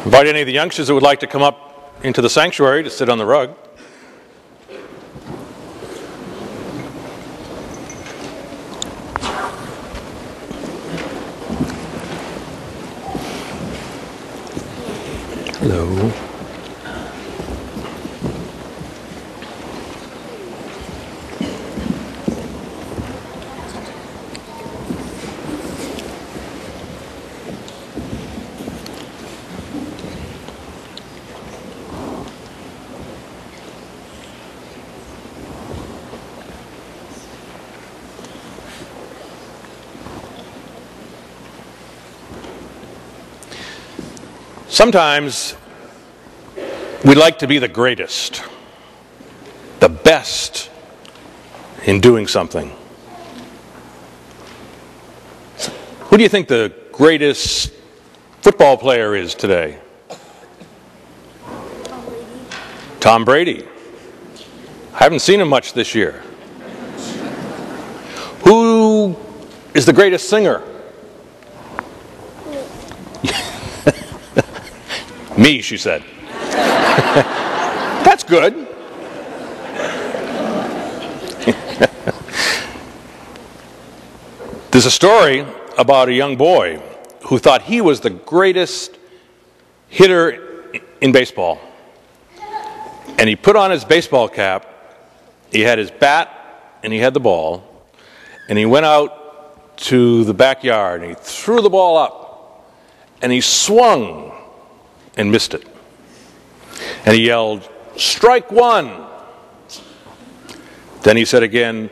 Invite any of the youngsters that would like to come up into the sanctuary to sit on the rug. Hello. Sometimes we like to be the greatest, the best in doing something. Who do you think the greatest football player is today? Tom Brady. I haven't seen him much this year. Who is the greatest singer? Me, she said. That's good. There's a story about a young boy who thought he was the greatest hitter in baseball. And he put on his baseball cap, he had his bat, and he had the ball, and he went out to the backyard, and he threw the ball up, and he swung and missed it. And he yelled, "Strike one!" Then he said again,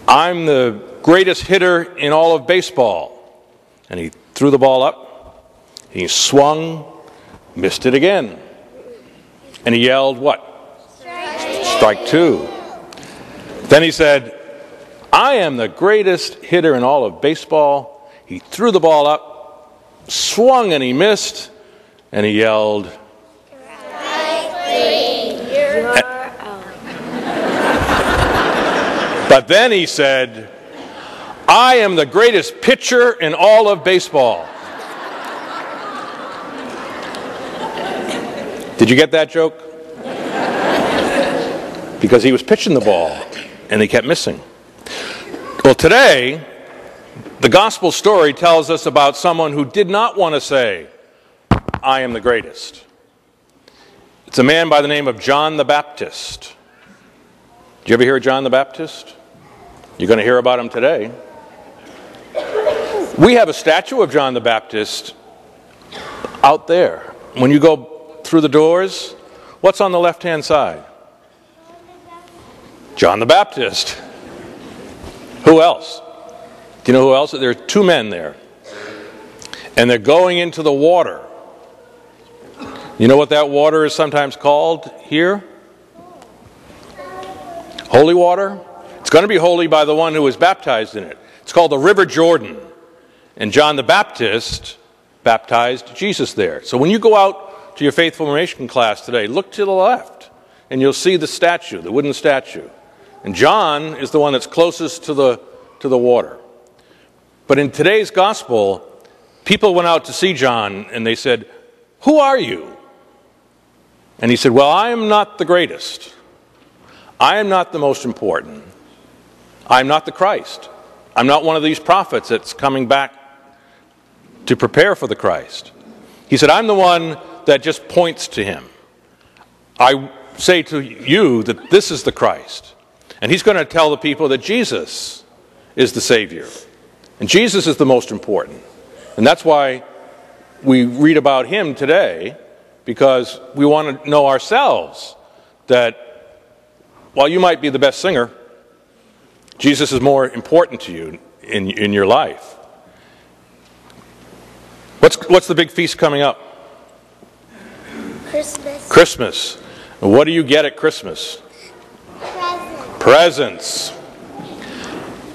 "I'm the greatest hitter in all of baseball." And he threw the ball up, he swung, missed it again. And he yelled, what? Strike two. Then he said, "I am the greatest hitter in all of baseball." He threw the ball up, swung and he missed, and he yelled, but then he said, "I am the greatest pitcher in all of baseball." Did you get that joke? Because he was pitching the ball and he kept missing. Well, today, the gospel story tells us about someone who did not want to say, "I am the greatest." It's a man by the name of John the Baptist. Did you ever hear of John the Baptist? You're going to hear about him today. We have a statue of John the Baptist out there. When you go through the doors, what's on the left-hand side? John the Baptist. Who else? Do you know who else? There are two men there. And they're going into the water. You know what that water is sometimes called here? Holy water? It's going to be holy by the one who was baptized in it. It's called the River Jordan. And John the Baptist baptized Jesus there. So when you go out to your faith formation class today, look to the left and you'll see the statue, the wooden statue. And John is the one that's closest to the water. But in today's gospel, people went out to see John and they said, "Who are you?" And he said, "Well, I am not the greatest. I am not the most important. I'm not the Christ. I'm not one of these prophets that's coming back to prepare for the Christ." He said, "I'm the one that just points to him. I say to you that this is the Christ." And he's going to tell the people that Jesus is the Savior. And Jesus is the most important. And that's why we read about him today, because we want to know ourselves that while you might be the best singer, Jesus is more important to you in your life. What's the big feast coming up? Christmas. Christmas. What do you get at Christmas? Presents.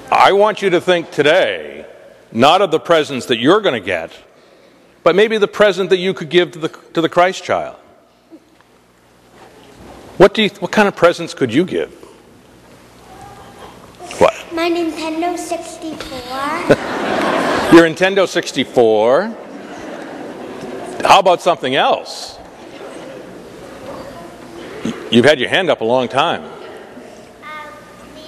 I want you to think today, not of the presents that you're going to get, but maybe the present that you could give to the Christ child. What kind of presents could you give? What? My Nintendo 64. Your Nintendo 64. How about something else? You've had your hand up a long time. Me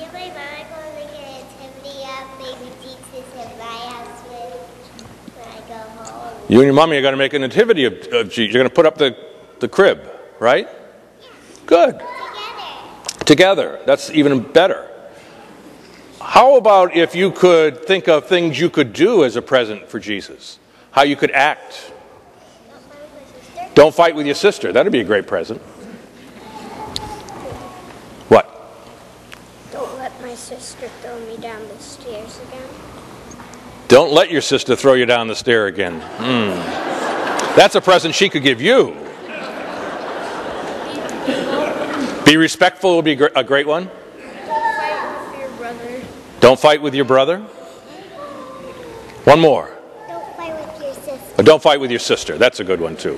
and my mom are going to make an activity of baby Jesus at my house when I go home. You and your mommy are going to make a nativity of Jesus. You're going to put up the crib, right? Yeah. Good. Together. That's even better. How about if you could think of things you could do as a present for Jesus? How you could act? Don't fight with your sister. That'd be a great present. What? Don't let my sister throw me down the stairs again. Don't let your sister throw you down the stair again. That's a present she could give you. Be respectful would be a great one. Don't fight with your brother. One more. Don't fight with your sister. Don't fight with your sister. That's a good one too.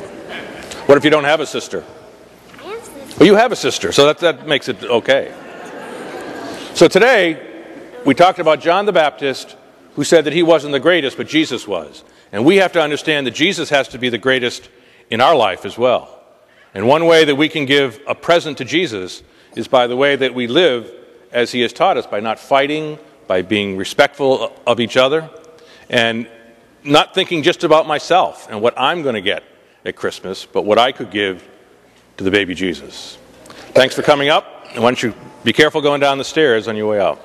What if you don't have a sister? I have a sister. Well, you have a sister, so that makes it okay. So today, we talked about John the Baptist, who said that he wasn't the greatest, but Jesus was. And we have to understand that Jesus has to be the greatest in our life as well. And one way that we can give a present to Jesus is by the way that we live as he has taught us, by not fighting, by being respectful of each other, and not thinking just about myself and what I'm going to get at Christmas, but what I could give to the baby Jesus. Thanks for coming up, and why don't you be careful going down the stairs on your way out.